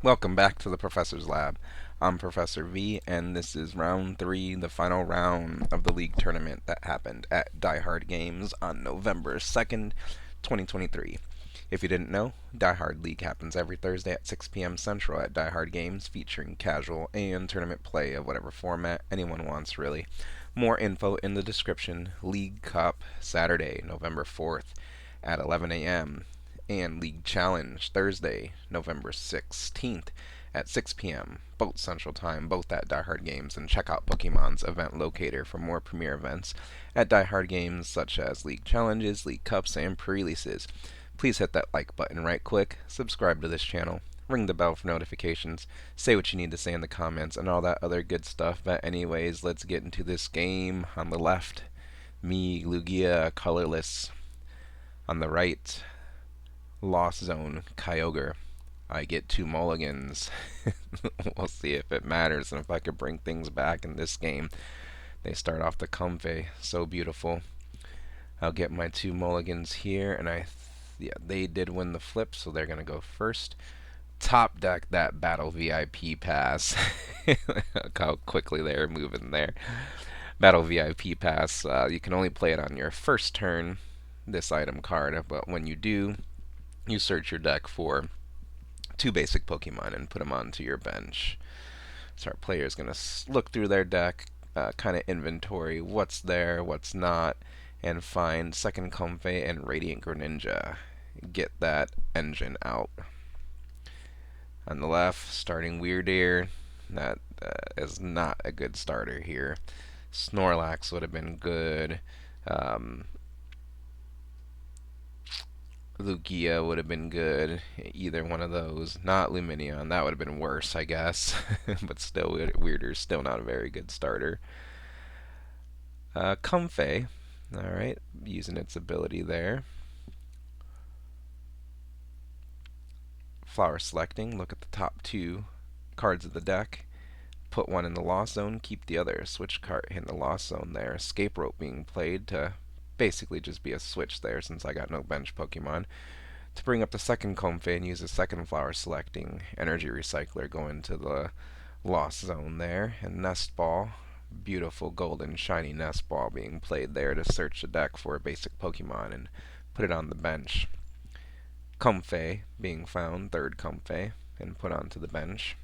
Welcome back to the Professor's Lab. I'm Professor V, and this is round 3, the final round of the league tournament that happened at Die Hard Games on November 2nd, 2023. If you didn't know, Die Hard League happens every Thursday at 6 p.m. Central at Die Hard Games, featuring casual and tournament play of whatever format anyone wants, really. More info in the description. League Cup, Saturday, November 4th at 11 a.m., and League Challenge Thursday, November 16th at 6 p.m., both Central Time, both at Die Hard Games. And check out Pokemon's event locator for more premier events at Die Hard Games, such as League Challenges, League Cups, and pre-releases. Please hit that like button right quick, subscribe to this channel, ring the bell for notifications, say what you need to say in the comments, and all that other good stuff. But anyways, let's get into this game. On the left, me, Lugia, Colorless. On the right, Lost Zone, Kyogre. I get 2 mulligans. We'll see if it matters and if I could bring things back in this game. They start off the Comfey, so beautiful. I'll get my 2 mulligans here, and yeah, they did win the flip, so they're gonna go first. Top deck that Battle VIP pass. Look how quickly they're moving there. Battle VIP pass. You can only play it on your first turn, this item card, but when you do, you search your deck for 2 basic Pokemon and put them onto your bench. So our player is going to look through their deck, kind of inventory what's there, what's not, and find Second Comfey and Radiant Greninja. Get that engine out. On the left, starting Weirdeer. That is not a good starter here. Snorlax would have been good. Lugia would have been good. Either one of those. Not Lumineon. That would have been worse, I guess. But still, Weirder's still not a very good starter. Comfey. Alright, using its ability there. Flower selecting. Look at the top 2 cards of the deck. Put one in the Lost Zone, keep the other. Switch card in the Lost Zone there. Escape Rope being played to basically just be a switch there since I got no bench Pokemon. To bring up the second Comfey and use a second flower selecting energy recycler, go into the Lost Zone there. And Nest Ball, beautiful golden shiny Nest Ball being played there to search the deck for a basic Pokemon and put it on the bench. Comfey being found, third Comfey, and put onto the bench.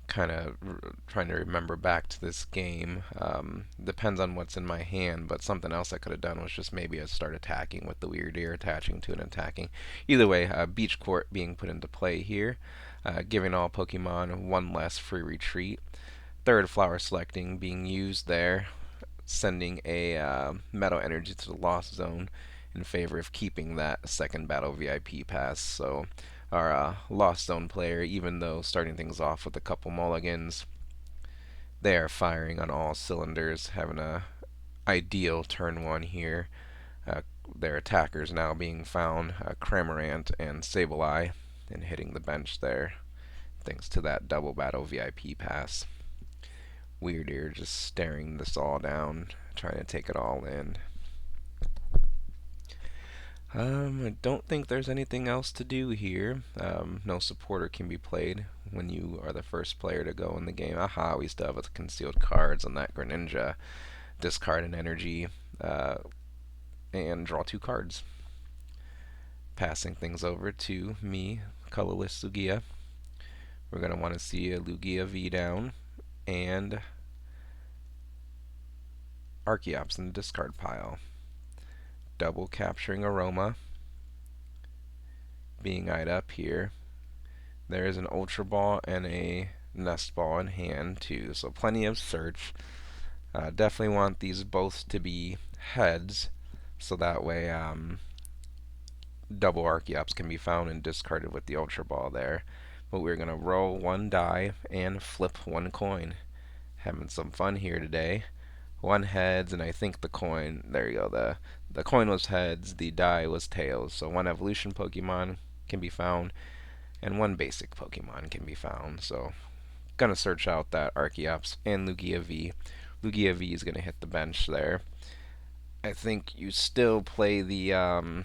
Kind of trying to remember back to this game. Depends on what's in my hand, but something else I could have done was just maybe start attacking with the Weirdeer, attaching to and attacking. Either way, Beach Court being put into play here, giving all Pokemon 1 less free retreat. Third flower selecting being used there, sending a Metal Energy to the Lost Zone in favor of keeping that second Battle VIP pass. So our Lost Zone player, even though starting things off with a couple mulligans, they are firing on all cylinders, having a ideal turn 1 here. Their attackers now being found, Cramorant and Sableye, and hitting the bench there, thanks to that double Battle VIP pass. Weirdeer just staring this all down, trying to take it all in. I don't think there's anything else to do here. No supporter can be played when you are the first player to go in the game. Aha, we still have the concealed cards on that Greninja. Discard an energy and draw 2 cards. Passing things over to me, Colorless Lugia. We're going to want to see a Lugia V down and Archeops in the discard pile. Double capturing Aroma being eyed up here. There is an Ultra Ball and a Nest Ball in hand too, so plenty of search. Definitely want these both to be heads, so that way double Archeops can be found and discarded with the Ultra Ball there. But we're going to roll 1 die and flip 1 coin. Having some fun here today. 1 heads, and I think the coin, there you go, the coin was heads, the die was tails. So 1 evolution Pokemon can be found, and 1 basic Pokemon can be found. So gonna search out that Archeops and Lugia V. Lugia V is gonna hit the bench there. I think you still play or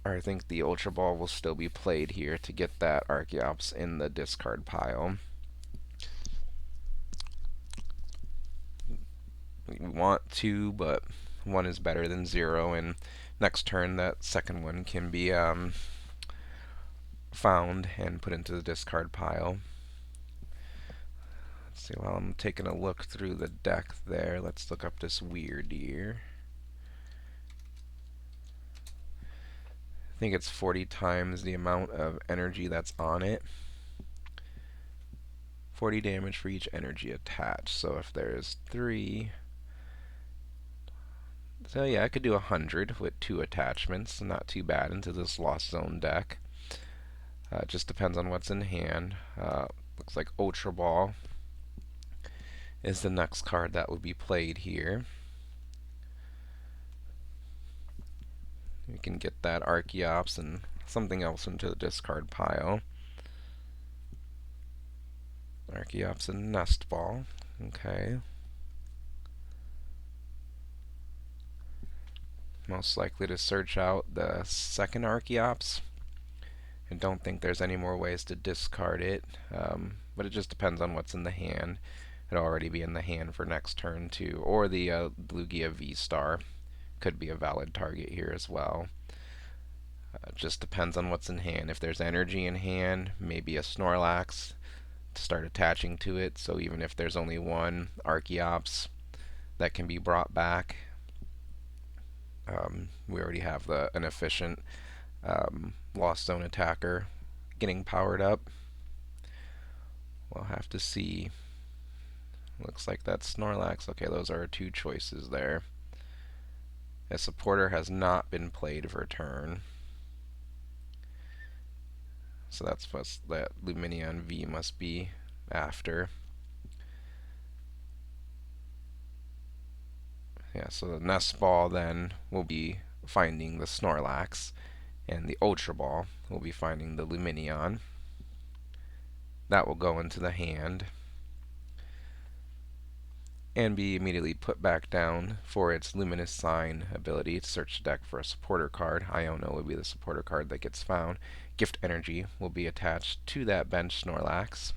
I think the Ultra Ball will still be played here to get that Archeops in the discard pile. We want two, but one is better than zero, and next turn that second one can be found and put into the discard pile. Let's see, while I'm taking a look through the deck there, let's look up this weird here. I think it's 40 times the amount of energy that's on it. 40 damage for each energy attached. So if there's 3... So yeah, I could do 100 with 2 attachments. Not too bad into this Lost Zone deck. It just depends on what's in hand. Looks like Ultra Ball is the next card that would be played here. We can get that Archeops and something else into the discard pile. Archeops and Nest Ball. Okay. Most likely to search out the second Archeops. I don't think there's any more ways to discard it, but it just depends on what's in the hand. It'll already be in the hand for next turn too, or the Lugia V-Star could be a valid target here as well. Just depends on what's in hand. If there's energy in hand, maybe a Snorlax to start attaching to it, so even if there's only one Archeops that can be brought back, we already have an efficient Lost Zone attacker getting powered up. We'll have to see. Looks like that's Snorlax. Okay, those are our two choices there. A supporter has not been played for a turn. So that's what that Lumineon V must be after. Yeah, so the Nest Ball then will be finding the Snorlax, and the Ultra Ball will be finding the Lumineon. That will go into the hand and be immediately put back down for its Luminous Sign ability to search the deck for a supporter card. Iono will be the supporter card that gets found. Gift Energy will be attached to that bench Snorlax.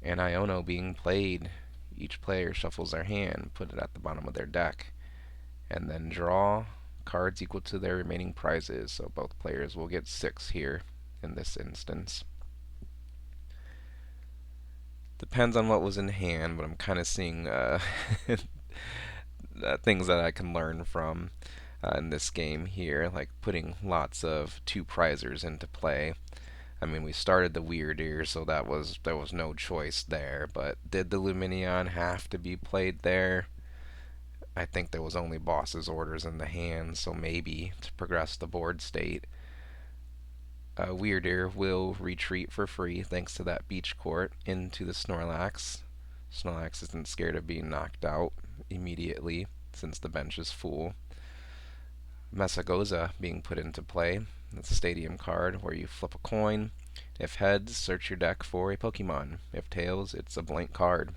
And Iono being played, each player shuffles their hand, put it at the bottom of their deck, and then draw cards equal to their remaining prizes. So both players will get 6 here in this instance. Depends on what was in hand, but I'm kind of seeing things that I can learn from in this game here, like putting lots of 2 prizers into play. I mean, we started the Weird Ear, so there was no choice there, but did the Lumineon have to be played there? I think there was only boss's orders in the hand, so maybe to progress the board state. Weird Ear will retreat for free thanks to that Beach Court into the Snorlax. Snorlax isn't scared of being knocked out immediately since the bench is full. Mesagoza being put into play. That's a stadium card where you flip a coin. If heads, search your deck for a Pokemon. If tails, it's a blank card.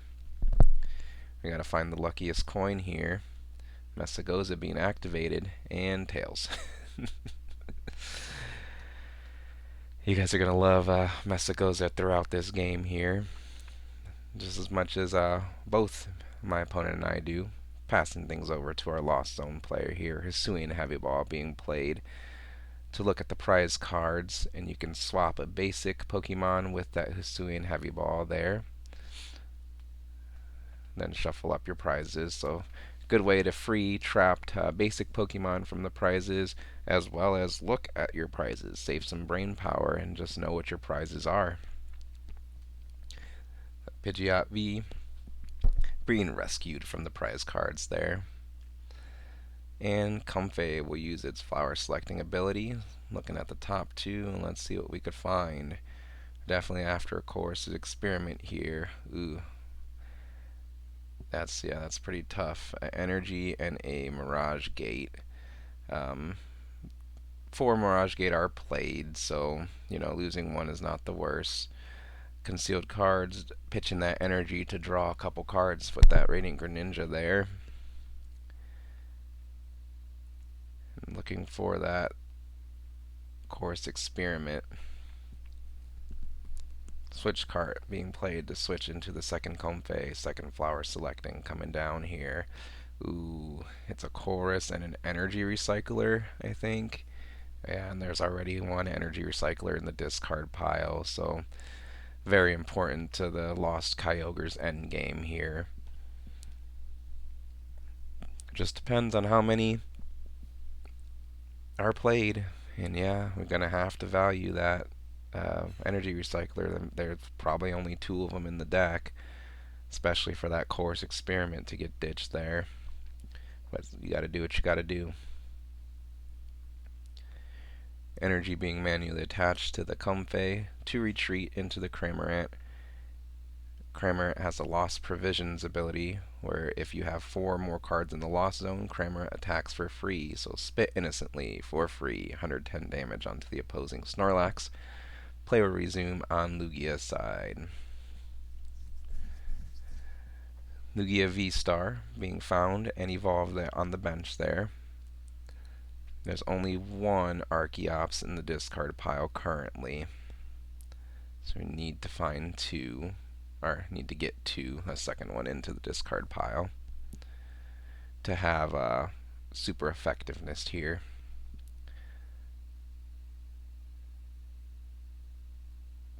We gotta find the luckiest coin here. Mesagoza being activated, and tails. You guys are gonna love Mesagoza throughout this game here, just as much as both my opponent and I do. Passing things over to our Lost Zone player here, Hisuian Heavy Ball being played to look at the prize cards, and you can swap a basic Pokemon with that Hisuian Heavy Ball there. Then shuffle up your prizes. So good way to free trapped basic Pokemon from the prizes, as well as look at your prizes. Save some brain power and just know what your prizes are. Pidgeot V being rescued from the prize cards there. And Comfey will use its flower selecting ability. Looking at the top 2, and let's see what we could find. Definitely after a course experiment here. Ooh. That's pretty tough. Energy and a Mirage Gate. 4 Mirage Gate are played, so losing one is not the worst. Concealed cards, pitching that energy to draw a couple cards with that Radiant Greninja there. Looking for that course experiment. Switch cart being played to switch into the second Comfey, second flower selecting coming down here. Ooh, it's a chorus and an energy recycler, I think. And there's already one energy recycler in the discard pile, so very important to the Lost Kyogre's endgame here. Just depends on how many are played, and yeah, we're gonna have to value that energy recycler. There's probably only two of them in the deck, especially for that course experiment to get ditched there. But you gotta do what you gotta do. Energy being manually attached to the Comfey to retreat into the Cramorant. Cramorant has a Lost Provisions ability, where if you have 4 or more cards in the Lost Zone, Cramorant attacks for free. So spit innocently for free, 110 damage onto the opposing Snorlax. Play will resume on Lugia's side. Lugia V-Star being found and evolved on the bench there. There's only one Archeops in the discard pile currently. So we need to find two, or need to get a second one into the discard pile to have super effectiveness here.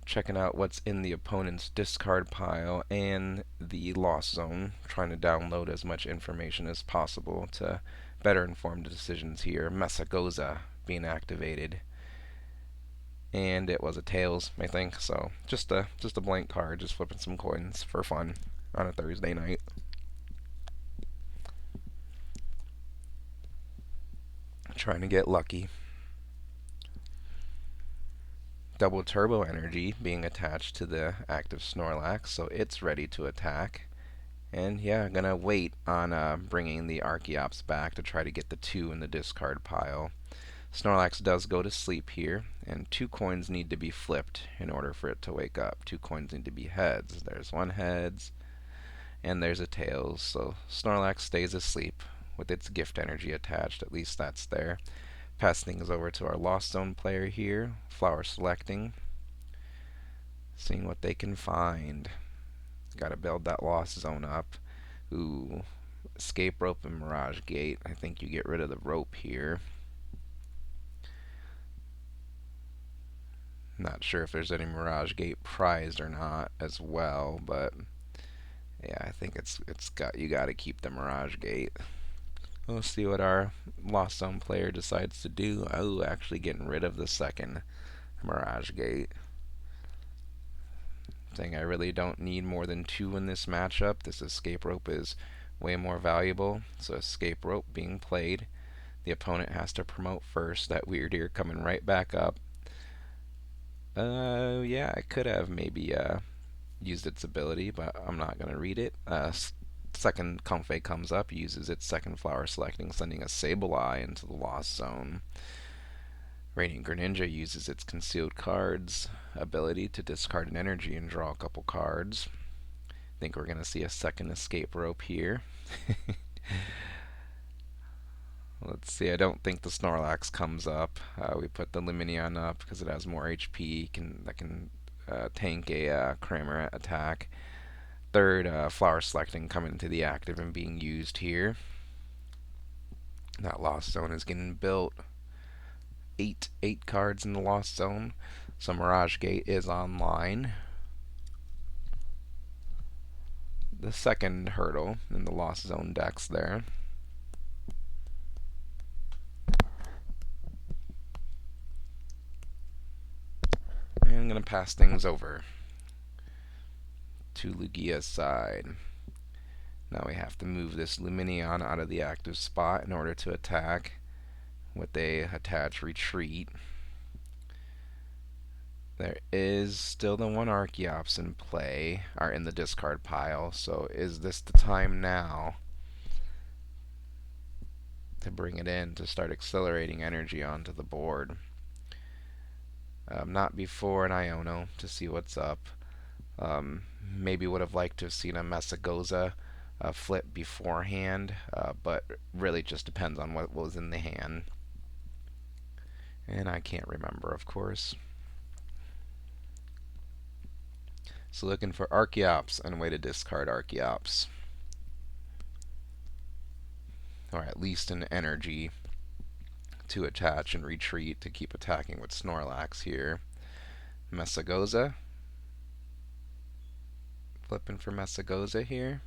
Checking out what's in the opponent's discard pile and the Lost Zone, trying to download as much information as possible to better inform the decisions here. Mesagoza being activated, and it was a Tails, I think. So just a blank card, just flipping some coins for fun on a Thursday night. Trying to get lucky. Double Turbo Energy being attached to the active Snorlax, so it's ready to attack. And yeah, gonna wait on bringing the Archeops back to try to get the 2 in the discard pile. Snorlax does go to sleep here, and 2 coins need to be flipped in order for it to wake up. 2 coins need to be heads. There's one heads, and there's a tails. So Snorlax stays asleep with its gift energy attached. At least that's there. Pass things over to our Lost Zone player here. Flower selecting. Seeing what they can find. Gotta build that Lost Zone up. Ooh. Escape Rope and Mirage Gate. I think you get rid of the rope here. Not sure if there's any Mirage Gate prized or not as well, but yeah, I think you gotta keep the Mirage Gate. We'll see what our Lost Zone player decides to do. Oh, actually getting rid of the second Mirage Gate. Saying I really don't need more than 2 in this matchup. This Escape Rope is way more valuable. So Escape Rope being played. The opponent has to promote first. That Weird Ear coming right back up. Yeah, I could have maybe used its ability, but I'm not going to read it. Second Comfey comes up, uses its second flower selecting, sending a Sableye into the Lost Zone. Radiant Greninja uses its concealed cards ability to discard an energy and draw a couple cards. I think we're going to see a second Escape Rope here. Let's see, I don't think the Snorlax comes up. We put the Lumineon up because it has more HP, that can tank a Cramorant attack. Third, flower selecting coming into the active and being used here. That Lost Zone is getting built. Eight cards in the Lost Zone. So Mirage Gate is online. The second hurdle in the Lost Zone decks there. And I'm going to pass things over to Lugia's side. Now we have to move this Lumineon out of the active spot in order to attack with a attach retreat. There is still the one Archeops in play, or in the discard pile, so is this the time now to bring it in to start accelerating energy onto the board? Not before an Iono to see what's up. Maybe would have liked to have seen a Mesagoza flip beforehand, but really just depends on what was in the hand. And I can't remember, of course. So looking for Archeops and a way to discard Archeops. Or at least an energy to attach and retreat to keep attacking with Snorlax here. Messagoza. Flipping for Messagoza here.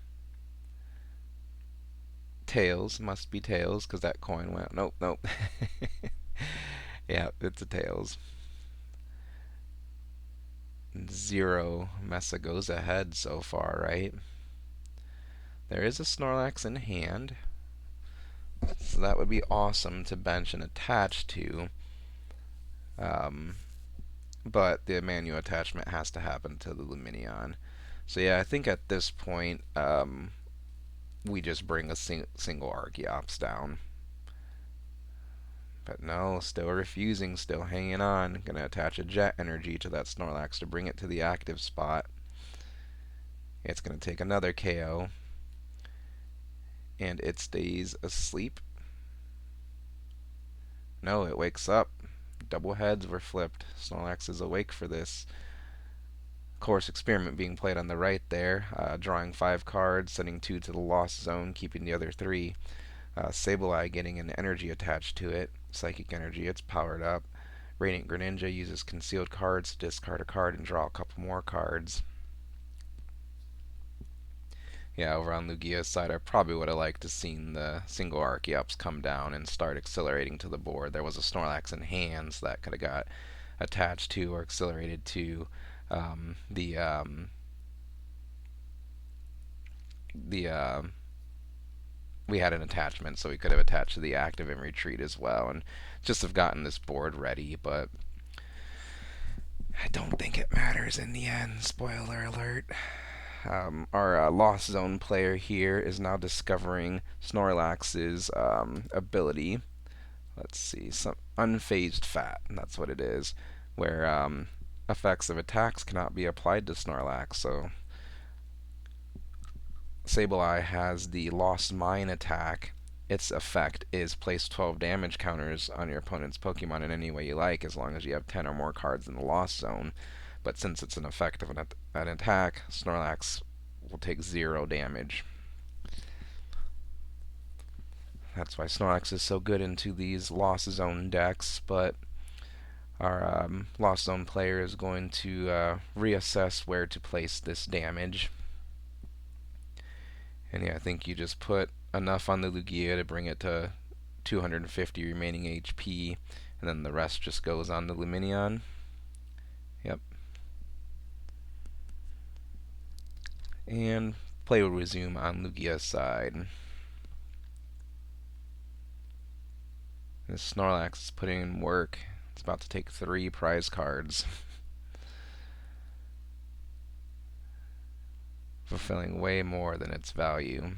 Tails. Must be Tails because that coin went. Nope, nope. Yeah, it's a Tails. Zero Messagoza head so far, right? There is a Snorlax in hand. So that would be awesome to bench and attach to. Um, but the manual attachment has to happen to the Lumineon. So yeah, I think at this point, we just bring a single Archeops down. But no, still refusing, still hanging on. Gonna attach a Jet Energy to that Snorlax to bring it to the active spot. It's gonna take another KO. And it stays asleep. No, it wakes up. Double heads were flipped. Snorlax is awake for this. Course experiment being played on the right there. Drawing 5 cards, sending 2 to the lost zone, keeping the other 3. Sableye getting an energy attached to it. Psychic energy, it's powered up. Radiant Greninja uses concealed cards to discard a card and draw a couple more cards. Yeah, over on Lugia's side, I probably would have liked to seen the single Archeops come down and start accelerating to the board. There was a Snorlax in hands that could have got attached to or accelerated to the we had an attachment, so we could have attached to the active and retreat as well, and just have gotten this board ready. But I don't think it matters in the end. Spoiler alert. Our Lost Zone player here is now discovering Snorlax's ability. Let's see, some unfazed fat, and that's what it is, where effects of attacks cannot be applied to Snorlax. So Sableye has the Lost Mine attack. Its effect is place 12 damage counters on your opponent's Pokemon in any way you like, as long as you have 10 or more cards in the Lost Zone. But since it's an effect of an attack, Snorlax will take 0 damage. That's why Snorlax is so good into these Lost Zone decks, but our Lost Zone player is going to reassess where to place this damage. And yeah, I think you just put enough on the Lugia to bring it to 250 remaining HP, and then the rest just goes on the Lumineon. Yep. And play will resume on Lugia's side. This Snorlax is putting in work. It's about to take 3 prize cards. Fulfilling way more than its value.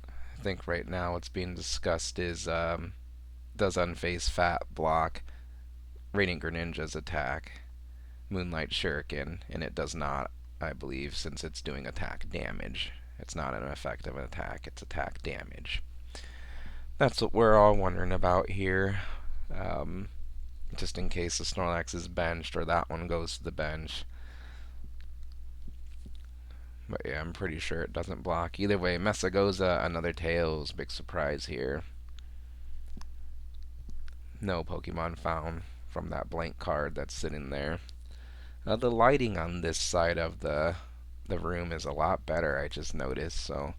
I think right now what's being discussed is does Unfazed Fat block Radiant Greninja's attack, Moonlight Shuriken, and it does not, I believe, since it's doing attack damage. It's not an effect of an attack, it's attack damage. That's what we're all wondering about here. Just in case the Snorlax is benched or that one goes to the bench. But yeah, I'm pretty sure it doesn't block. Either way, Messagoza, another Tails. Big surprise here. No Pokemon found from that blank card that's sitting there. The lighting on this side of the room is a lot better, I just noticed, so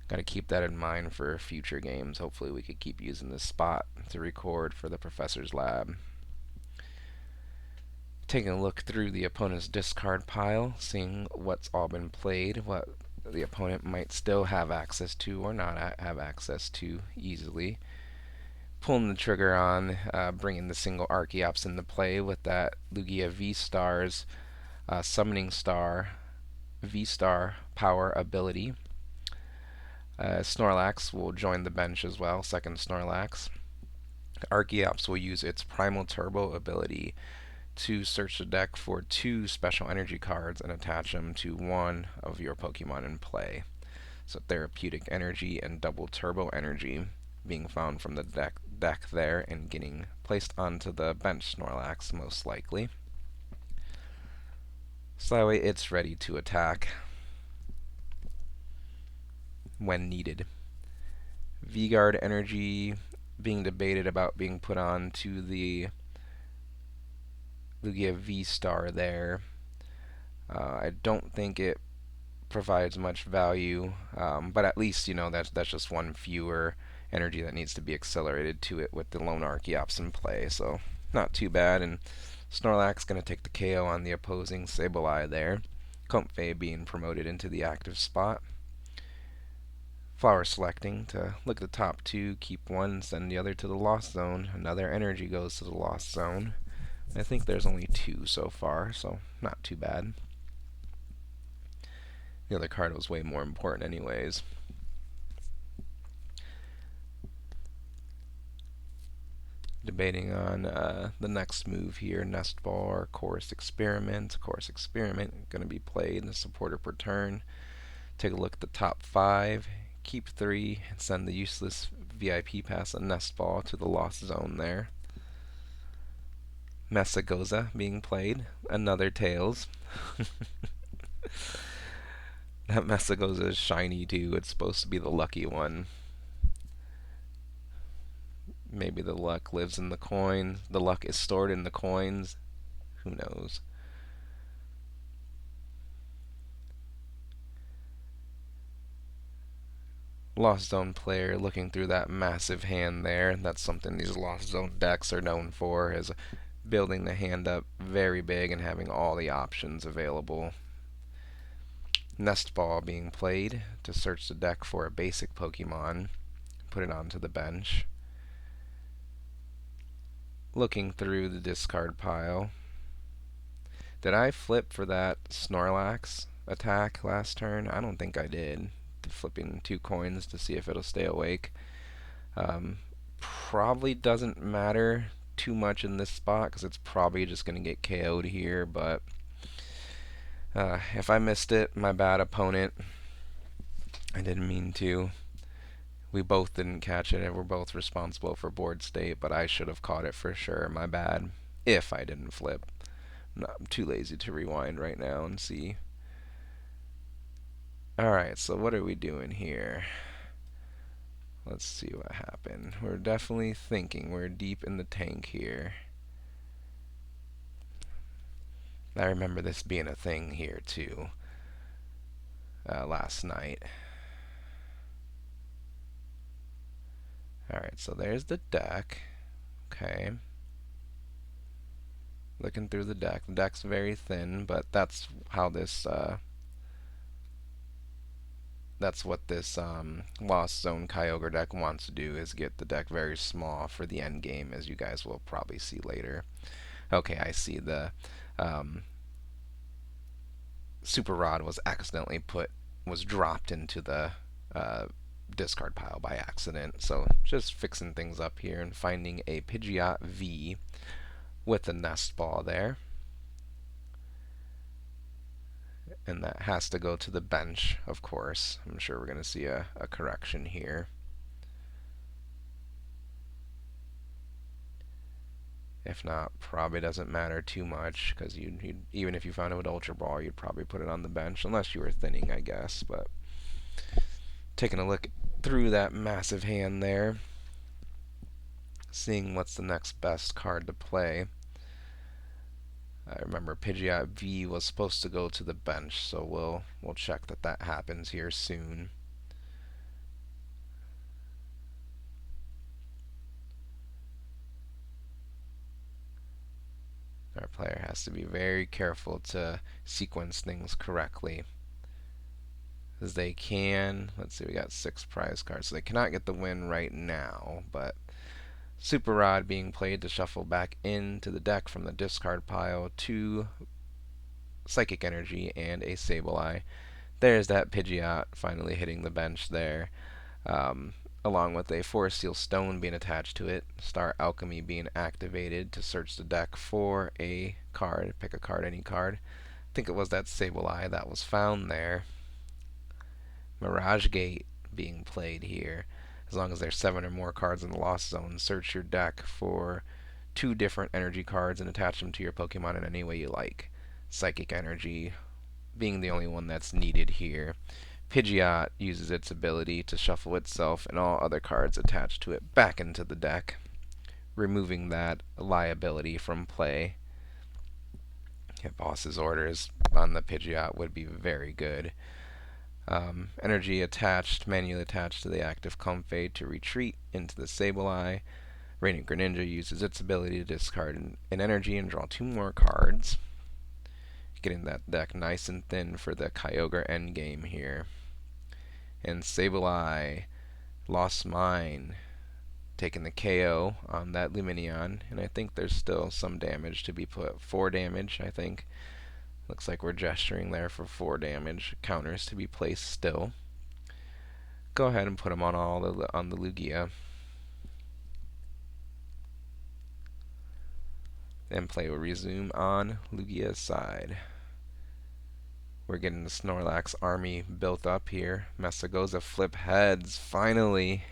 got to keep that in mind for future games. Hopefully we could keep using this spot to record for the professor's lab. Taking a look through the opponent's discard pile, seeing what's all been played, what the opponent might still have access to or not have access to easily. Pulling the trigger on bringing the single Archeops into play with that Lugia V-Star's Summoning Star V-Star power ability. Snorlax will join the bench as well, second Snorlax. Archeops will use its Primal Turbo ability to search the deck for 2 special energy cards and attach them to one of your Pokemon in play. So Therapeutic Energy and Double Turbo Energy being found from the deck there and getting placed onto the bench Snorlax, most likely. So that way it's ready to attack when needed. V-Guard energy being debated about being put on to the Lugia V-Star there. I don't think it provides much value, but at least, that's just one fewer energy that needs to be accelerated to it with the lone Archeops in play, so not too bad. And Snorlax going to take the KO on the opposing Sableye there. Comfey being promoted into the active spot. Flower selecting to look at the top two, keep one, send the other to the lost zone. Another energy goes to the lost zone. I think there's only two so far, so not too bad. The other card was way more important anyways. Debating on the next move here, Nest Ball or Chorus Experiment. Chorus Experiment going to be played in the supporter per turn. Take a look at the top five, keep three, and send the useless VIP pass and Nest Ball to the lost zone there. Mesagoza being played, another Tails. That Mesagoza is shiny too, it's supposed to be the lucky one. Maybe the luck lives in the coin. The luck is stored in the coins. Who knows? Lost Zone player looking through that massive hand there. That's something these Lost Zone decks are known for, is building the hand up very big and having all the options available. Nest Ball being played to search the deck for a basic Pokemon. Put it onto the bench. Looking through the discard pile. Did I flip for that Snorlax attack last turn? I don't think I did. Flipping 2 coins to see if it'll stay awake. Probably doesn't matter too much in this spot because it's probably just going to get KO'd here, but if I missed it, my bad, opponent. I didn't mean to. We both didn't catch it, and we're both responsible for board state, but I should have caught it for sure. My bad. If I didn't flip. I'm too lazy to rewind right now and see. Alright, so what are we doing here? Let's see what happened. We're definitely thinking. We're deep in the tank here. I remember this being a thing here too. Last night. Alright, so there's the deck. Okay. Looking through the deck. The deck's very thin, but that's how this that's what this Lost Zone Kyogre deck wants to do, is get the deck very small for the end game, as you guys will probably see later. Okay, I see the Super Rod was accidentally dropped into the discard pile by accident. So just fixing things up here and finding a Pidgeot V with a Nest Ball there. And that has to go to the bench, of course. I'm sure we're going to see a correction here. If not, probably doesn't matter too much, because even if you found it with Ultra Ball, you'd probably put it on the bench, unless you were thinning, I guess. But taking a look through that massive hand there, seeing what's the next best card to play. I remember Pidgeot V was supposed to go to the bench, so we'll check that happens here soon. Our player has to be very careful to sequence things correctly, as they can. Let's see, we got 6 prize cards, so they cannot get the win right now, but Super Rod being played to shuffle back into the deck from the discard pile 2 Psychic Energy and a Sableye. There's that Pidgeot finally hitting the bench there, along with a Forest Seal Stone being attached to it. Star Alchemy being activated to search the deck for a card. Pick a card, any card. I think it was that Sableye that was found there. Mirage Gate being played here. As long as there's 7 or more cards in the Lost Zone, search your deck for 2 different energy cards and attach them to your Pokemon in any way you like. Psychic Energy being the only one that's needed here. Pidgeot uses its ability to shuffle itself and all other cards attached to it back into the deck, removing that liability from play. Boss's orders on the Pidgeot would be very good. Energy attached, manually attached to the active Comfey to retreat into the Sableye. Radiant Greninja uses its ability to discard an energy and draw 2 more cards. Getting that deck nice and thin for the Kyogre endgame here. And Sableye lost mine, taking the KO on that Lumineon, and I think there's still some damage to be put. 4 damage, I think. Looks like we're gesturing there for 4 damage counters to be placed still. Go ahead and put them on on the Lugia. Then play will resume on Lugia's side. We're getting the Snorlax army built up here. Mesagoza flip heads, finally.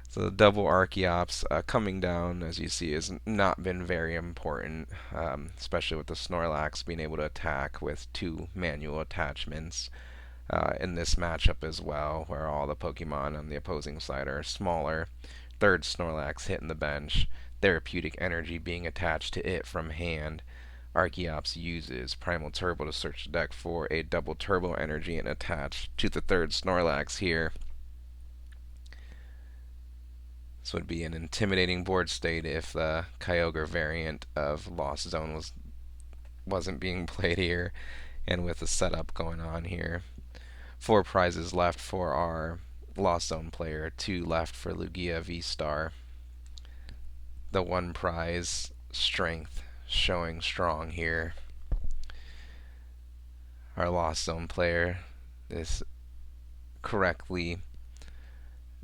So the double Archeops coming down, as you see, has not been very important, especially with the Snorlax being able to attack with 2 manual attachments in this matchup as well, where all the Pokemon on the opposing side are smaller. Third Snorlax hitting the bench, therapeutic energy being attached to it from hand. Archeops uses Primal Turbo to search the deck for a double Turbo energy and attach to the third Snorlax here. This would be an intimidating board state if the Kyogre variant of Lost Zone wasn't being played here, and with the setup going on here. 4 prizes left for our Lost Zone player, 2 left for Lugia V-Star. The 1 prize, Strength, showing strong here. Our Lost Zone player is correctly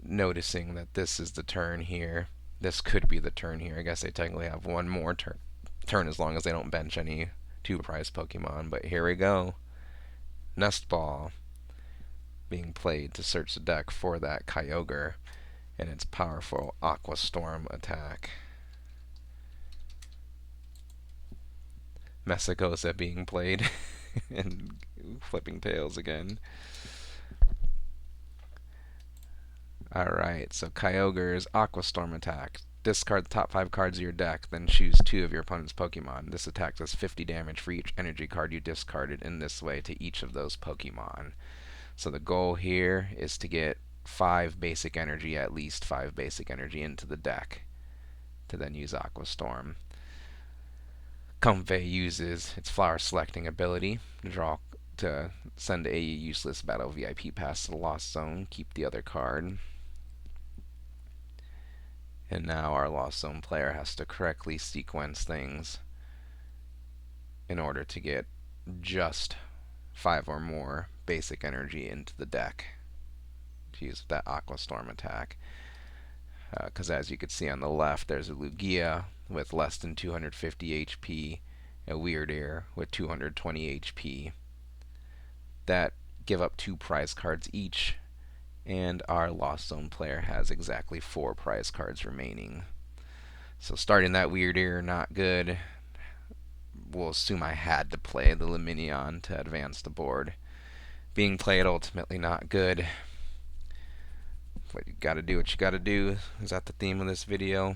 noticing that this is the turn here. This could be the turn here. I guess they technically have 1 more turn as long as they don't bench any 2 prize Pokemon. But here we go. Nest Ball being played to search the deck for that Kyogre and its powerful Aqua Storm attack. Mesagoza being played and flipping tails again. Alright, so Kyogre's Aqua Storm attack. Discard the top 5 cards of your deck, then choose 2 of your opponent's Pokemon. This attack does 50 damage for each energy card you discarded in this way to each of those Pokemon. So the goal here is to get 5 basic energy, at least 5 basic energy into the deck to then use Aqua Storm. Comfey uses its flower selecting ability to send a useless battle VIP pass to the Lost Zone, keep the other card. And now our Lost Zone player has to correctly sequence things in order to get just 5 or more basic energy into the deck to use that Aqua Storm attack. Because as you can see on the left, there's a Lugia with less than 250 HP, a Weirdeer with 220 HP. That give up 2 prize cards each, and our Lost Zone player has exactly 4 prize cards remaining. So starting that Weirdeer, not good. We'll assume I had to play the Lumineon to advance the board. Being played, ultimately not good. But you gotta do what you gotta do. Is that the theme of this video?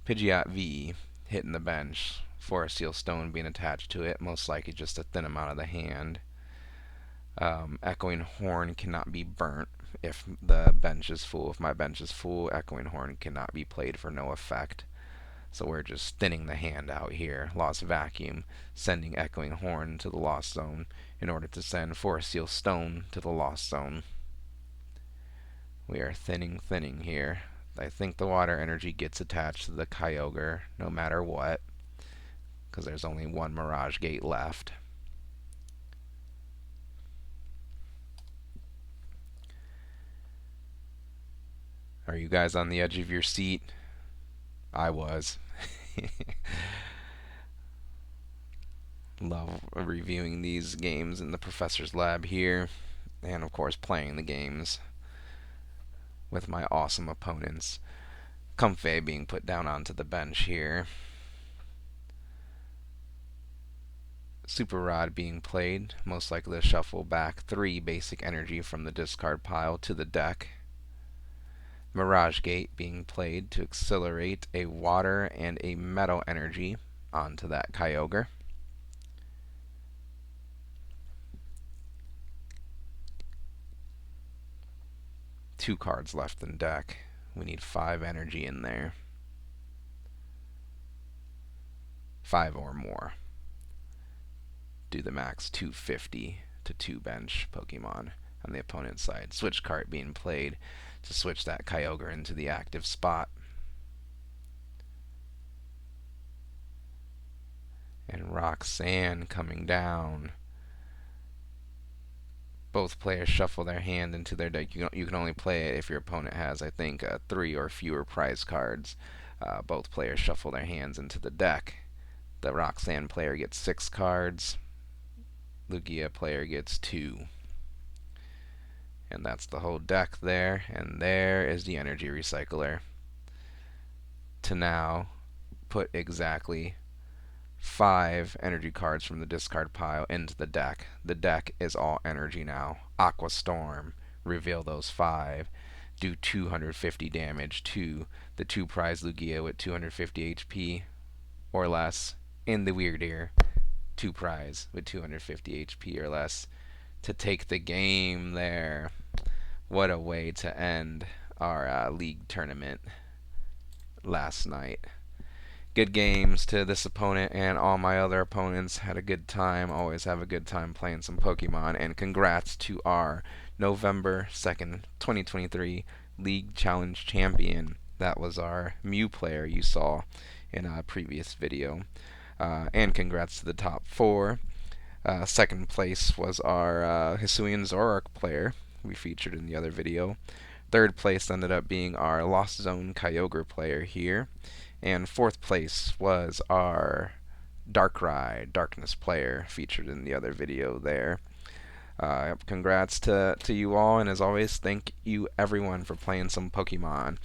Pidgeot V hitting the bench. Forest Seal Stone being attached to it, most likely just to thin him out of the hand. Echoing Horn cannot be burnt if the bench is full. If my bench is full, Echoing Horn cannot be played for no effect. So we're just thinning the hand out here. Lost Vacuum, sending Echoing Horn to the Lost Zone in order to send Forest Seal Stone to the Lost Zone. We are thinning here. I think the water energy gets attached to the Kyogre no matter what, because there's only 1 Mirage Gate left. Are you guys on the edge of your seat? I was. Love reviewing these games in the professor's lab here, and of course playing the games. with my awesome opponents. Comfey being put down onto the bench here. Super Rod being played, most likely to shuffle back 3 basic energy from the discard pile to the deck. Mirage Gate being played to accelerate a water and a metal energy onto that Kyogre. Two cards left in deck. We need 5 energy in there. 5 or more. Do the max 250 to 2 bench Pokemon on the opponent's side. Switch card being played to switch that Kyogre into the active spot. And Roxanne coming down. Both players shuffle their hand into their deck. You can only play it if your opponent has, I think, 3 or fewer prize cards. Both players shuffle their hands into the deck. The Roxanne player gets 6 cards. Lugia player gets 2. And that's the whole deck there. And there is the energy recycler. To now put exactly 5 energy cards from the discard pile into the deck. The deck is all energy now. Aqua Storm. Reveal those 5. Do 250 damage to the 2 prize Lugia with 250 HP or less. In the Weird Ear, 2 prize with 250 HP or less to take the game there. What a way to end our league tournament last night. Good games to this opponent and all my other opponents. Had a good time. Always have a good time playing some Pokemon. And congrats to our November 2nd, 2023 League Challenge Champion. That was our Mew player you saw in a previous video. And congrats to the top 4. Second place was our Hisuian Zoroark player we featured in the other video. Third place ended up being our Lost Zone Kyogre player here. And fourth place was our Darkrai Darkness player featured in the other video there. Congrats to you all, and as always, thank you everyone for playing some Pokemon.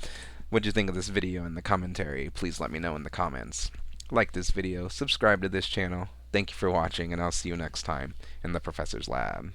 What'd you think of this video in the commentary? Please let me know in the comments. Like this video, subscribe to this channel. Thank you for watching, and I'll see you next time in the Professor's Lab.